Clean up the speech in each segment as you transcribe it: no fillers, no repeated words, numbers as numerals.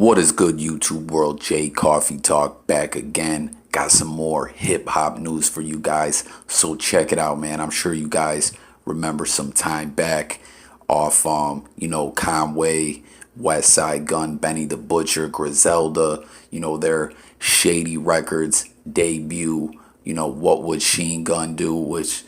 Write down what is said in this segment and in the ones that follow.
What is good, YouTube world? J Coffee Talk back again. Got some more hip hop news for you guys. So check it out, man. I'm sure you guys remember some time back off, Conway, West Side Gun, Benny the Butcher, Griselda, their Shady Records debut. What would Sheen Gun do? Which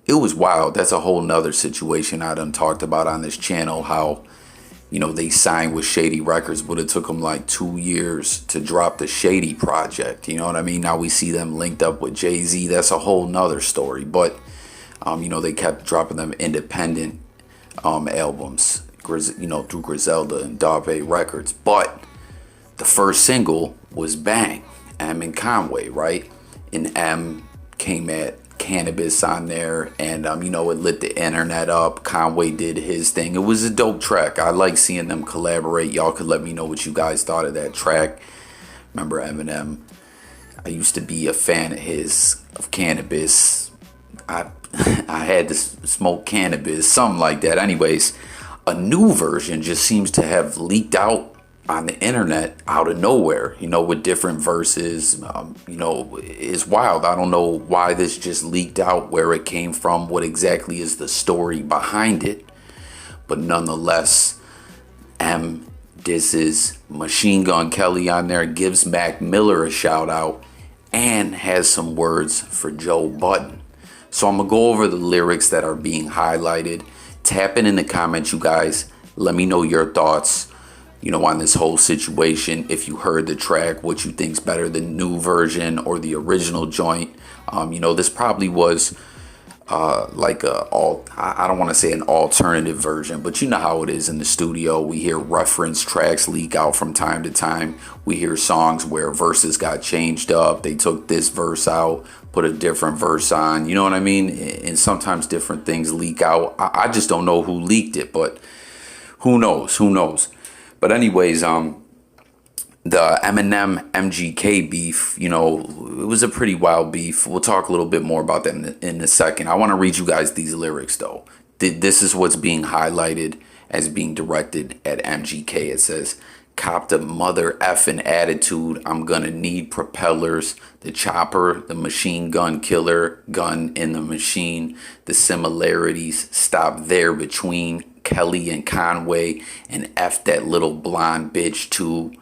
it was wild. That's a whole nother situation I done talked about on this channel. How they signed with Shady Records, but it took them like 2 years to drop the Shady project. You know what I mean? Now we see them linked up with Jay-Z. That's a whole nother story. But, they kept dropping them independent albums, through Griselda and Dave Records. But the first single was Bang, M and Conway, right? And M came at Cannabis on there, and it lit the internet up. Conway did his thing. It was a dope track. I like seeing them collaborate. Y'all could let me know what you guys thought of that track. Remember Eminem? I used to be a fan of Cannabis. I had to smoke cannabis, something like that. Anyways, a new version just seems to have leaked out on the internet out of nowhere, with different verses. It's wild. I don't know why this just leaked out, where it came from, what exactly is the story behind it. But nonetheless, M disses Machine Gun Kelly on there, gives Mac Miller a shout out, and has some words for Joe Budden. So I'm gonna go over the lyrics that are being highlighted. Tap in the comments, you guys. Let me know your thoughts on this whole situation. If you heard the track, what you think's better, the new version or the original joint. This probably was I don't want to say an alternative version, but you know how it is in the studio. We hear reference tracks leak out from time to time. We hear songs where verses got changed up. They took this verse out, put a different verse on. You know what I mean? And sometimes different things leak out. I just don't know who leaked it, but who knows? But anyways, the Eminem MGK beef, it was a pretty wild beef. We'll talk a little bit more about that in a second. I want to read you guys these lyrics, though. This is what's being highlighted as being directed at MGK. It says, "Copped a mother effing attitude. I'm gonna need propellers. The chopper, the machine gun killer, gun in the machine. The similarities stop there between Kelly and Conway, and F that little blonde bitch too.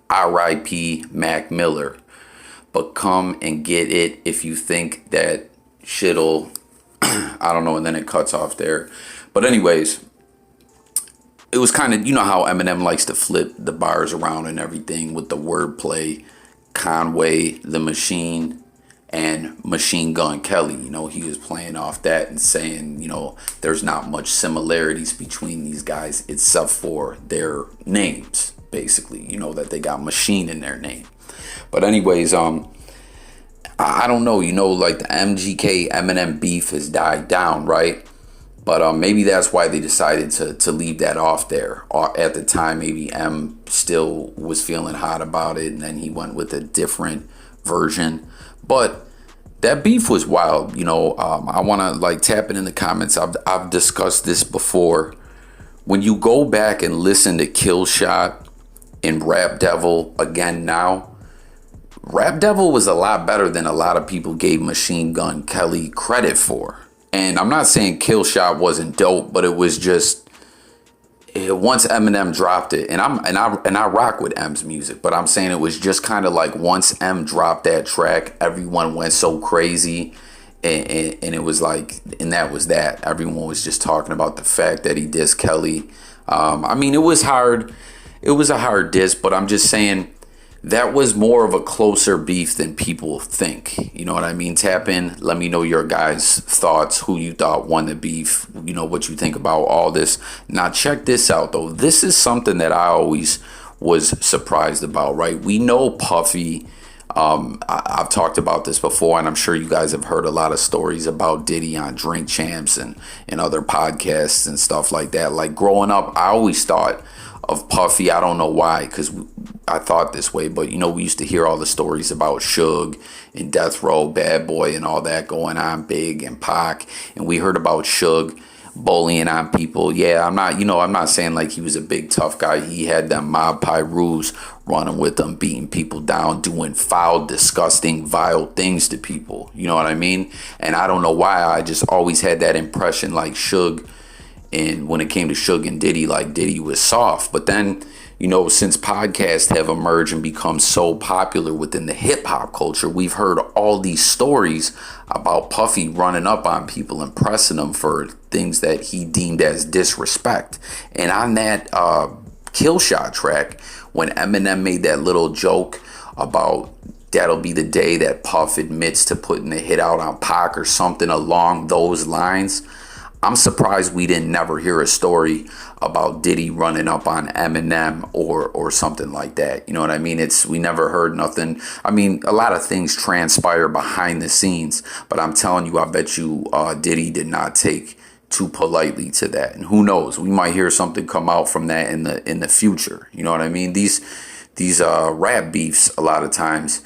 R.I.P. Mac Miller. But come and get it if you think that shit'll," I don't know, and then it cuts off there. But anyways, it was kind of, how Eminem likes to flip the bars around and everything with the wordplay. Conway, the machine, and Machine Gun Kelly, he was playing off that and saying, there's not much similarities between these guys except for their names, basically, that they got machine in their name. But anyways, I don't know, like the MGK Eminem beef has died down, right? But maybe that's why they decided to leave that off there. At the time, maybe M still was feeling hot about it, and then he went with a different version. But that beef was wild. I want to tap it in the comments. I've discussed this before. When you go back and listen to Kill Shot and Rap Devil again now, Rap Devil was a lot better than a lot of people gave Machine Gun Kelly credit for. And I'm not saying Kill Shot wasn't dope, but it was just once Eminem dropped it, and I rock with M's music, but I'm saying it was just kind of like once M dropped that track, everyone went so crazy, and it was like, and that was that. Everyone was just talking about the fact that he dissed Kelly. It was hard. It was a hard diss, but I'm just saying that was more of a closer beef than people think. You know what I mean? Tap in. Let me know your guys' thoughts, who you thought won the beef, what you think about all this. Now, check this out, though. This is something that I always was surprised about, right? We know Puffy. I've talked about this before, and I'm sure you guys have heard a lot of stories about Diddy on Drink Champs and other podcasts and stuff like that. Like, growing up, I always thought of Puffy. I don't know why, because I thought this way, but we used to hear all the stories about Suge and Death Row, Bad Boy, and all that going on, Big and Pac, and we heard about Suge bullying on people. Yeah, I'm not saying like he was a big tough guy. He had them mob Pyrus running with them, beating people down, doing foul, disgusting, vile things to people. You know what I mean? And I don't know why, I just always had that impression like Suge, and when it came to Suge and Diddy, like Diddy was soft. But then, since podcasts have emerged and become so popular within the hip hop culture, we've heard all these stories about Puffy running up on people and pressing them for things that he deemed as disrespect. And on that Kill Shot track, when Eminem made that little joke about that'll be the day that Puff admits to putting a hit out on Pac or something along those lines, I'm surprised we didn't never hear a story about Diddy running up on Eminem or something like that. You know what I mean? We never heard nothing. I mean, a lot of things transpire behind the scenes, but I'm telling you, I bet you Diddy did not take too politely to that. And who knows? We might hear something come out from that in the future. You know what I mean? These rap beefs, a lot of times,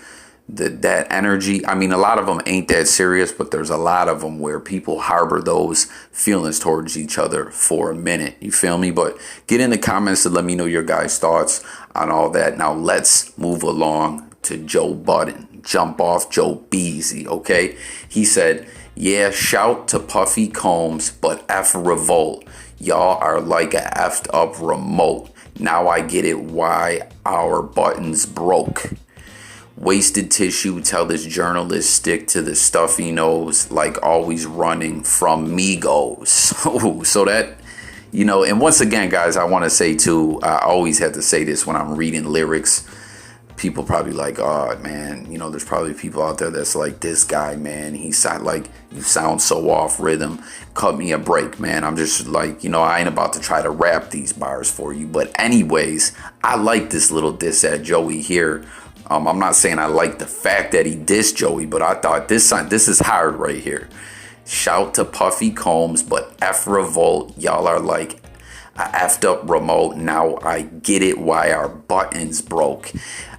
that energy, I mean, a lot of them ain't that serious, but there's a lot of them where people harbor those feelings towards each other for a minute. You feel me? But get in the comments to let me know your guys' thoughts on all that. Now let's move along to Joe Budden. Jump off Joe Beezy, okay? He said, yeah, shout to Puffy Combs, but F Revolt. Y'all are like a effed up remote. Now I get it why our buttons broke. Wasted tissue, tell this journalist stick to the stuff he knows, like always running from Migos. So that, and once again, guys, I want to say too, I always have to say this when I'm reading lyrics. People probably like, oh man, there's probably people out there that's like, this guy, man, he sound like, you sound so off rhythm. Cut me a break, man. I'm just like, I ain't about to try to rap these bars for you. But anyways, I like this little diss at Joey here. I'm not saying I like the fact that he dissed Joey, but I thought this is hard right here. Shout to Puffy Combs, but F Revolt. Y'all are like a effed up remote. Now I get it why our buttons broke.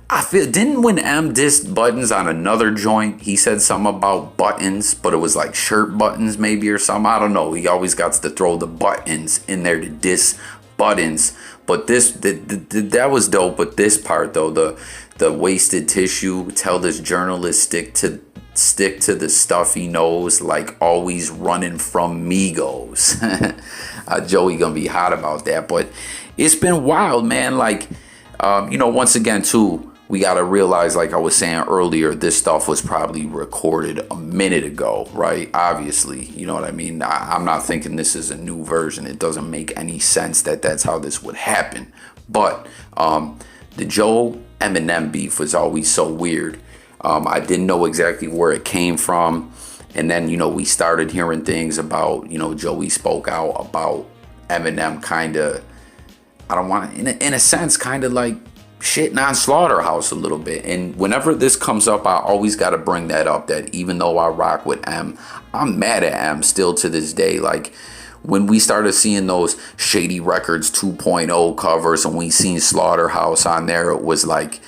I feel, didn't when M dissed Buttons on another joint, he said something about buttons, but it was like shirt buttons maybe or something. I don't know. He always got to throw the buttons in there to diss Buttons. But that was dope. But this part though, the wasted tissue, tell this journalist stick to the stuff he knows, like always running from Migos. Joey gonna be hot about that, but it's been wild, man. Like, once again too, we gotta realize, like I was saying earlier, this stuff was probably recorded a minute ago, right? Obviously, you know what I mean? I'm not thinking this is a new version. It doesn't make any sense that that's how this would happen. But the Joe Eminem beef was always so weird. I didn't know exactly where it came from. And then, we started hearing things about, Joey spoke out about Eminem kind of, I don't want to, in a sense, kind of like shitting on Slaughterhouse a little bit. And whenever this comes up, I always got to bring that up, that even though I rock with M, I'm mad at M still to this day. Like, when we started seeing those Shady Records 2.0 covers and we seen Slaughterhouse on there, it was like,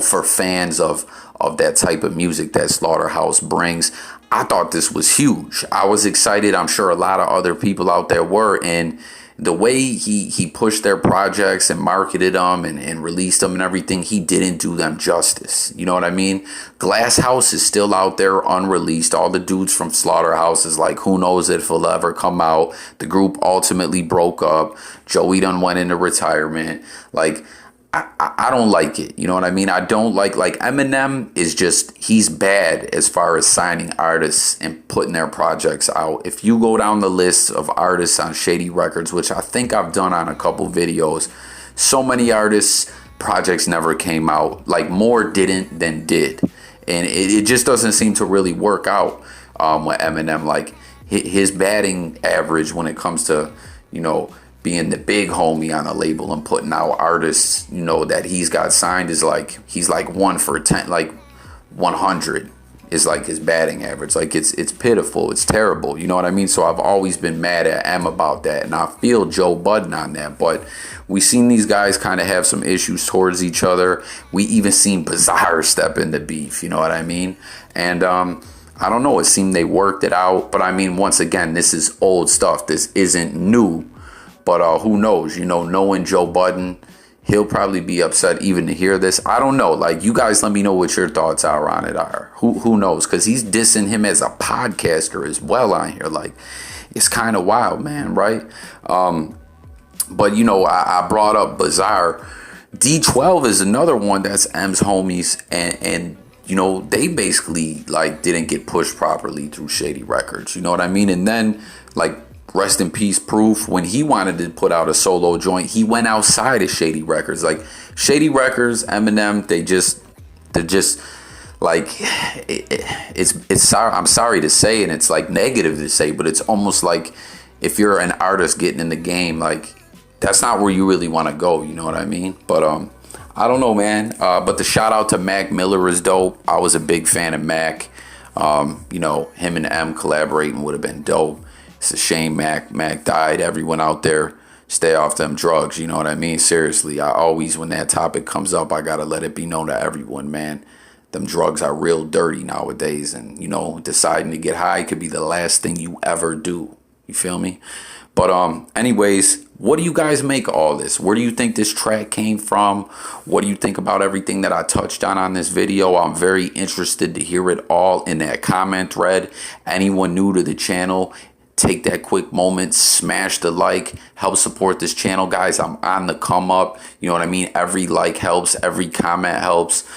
for fans of that type of music that Slaughterhouse brings, I thought this was huge. I was excited. I'm sure a lot of other people out there were. And the way he pushed their projects and marketed them and released them and everything, he didn't do them justice. You know what I mean? Glass House is still out there unreleased. All the dudes from Slaughterhouse is like, who knows if it'll ever come out. The group ultimately broke up. Joey done went into retirement. Like, I don't like it. You know what I mean? I don't like Eminem is just, he's bad as far as signing artists and putting their projects out. If you go down the list of artists on Shady Records, which I think I've done on a couple videos, so many artists, projects never came out. Like, more didn't than did. And it just doesn't seem to really work out with Eminem. Like, his batting average when it comes to, being the big homie on a label and putting out artists, that he's got signed is like, he's like 1 for 10, like 100 is like his batting average. Like, it's pitiful. It's terrible. You know what I mean? So I've always been mad at M about that. And I feel Joe Budden on that. But we seen these guys kind of have some issues towards each other. We even seen Bizarre step into beef. You know what I mean? And, I don't know. It seemed they worked it out. But I mean, once again, this is old stuff. This isn't new. But who knows? You know, knowing Joe Budden, he'll probably be upset even to hear this. I don't know. Like, you guys let me know what your thoughts are on it. Who knows? Because he's dissing him as a podcaster as well on here. Like, it's kind of wild, man, right? But, you know, I brought up Bizarre. D12 is another one that's M's homies. And you know, they basically, like, didn't get pushed properly through Shady Records. You know what I mean? And then, like, rest in peace, Proof, when he wanted to put out a solo joint, he went outside of Shady Records. Like, Shady Records, Eminem, they're just like, it's sorry, I'm sorry to say, and it's like negative to say, but it's almost like if you're an artist getting in the game, like, that's not where you really want to go. You know what I mean? But I don't know, man. But the shout out to Mac Miller is dope. I was a big fan of Mac. You know, him and M collaborating would have been dope. It's a shame Mac died. Everyone out there, stay off them drugs. You know what I mean? Seriously, I always, when that topic comes up, I gotta let it be known to everyone, man. Them drugs are real dirty nowadays, and you know, deciding to get high could be the last thing you ever do. You feel me? But anyways, what do you guys make of all this? Where do you think this track came from? What do you think about everything that I touched on this video? I'm very interested to hear it all in that comment thread. Anyone new to the channel, take that quick moment, smash the like, help support this channel, guys. I'm on the come up. You know what I mean? Every like helps, every comment helps.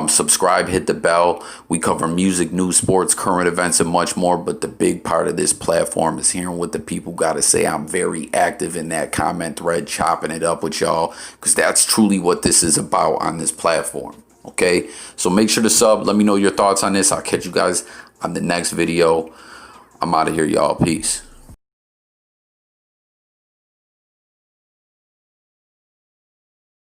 Subscribe, hit the bell. We cover music, news, sports, current events, and much more. But the big part of this platform is hearing what the people got to say. I'm very active in that comment thread, chopping it up with y'all, because that's truly what this is about on this platform. Okay, so make sure to sub. Let me know your thoughts on this. I'll catch you guys on the next video. I'm out of here, y'all. Peace.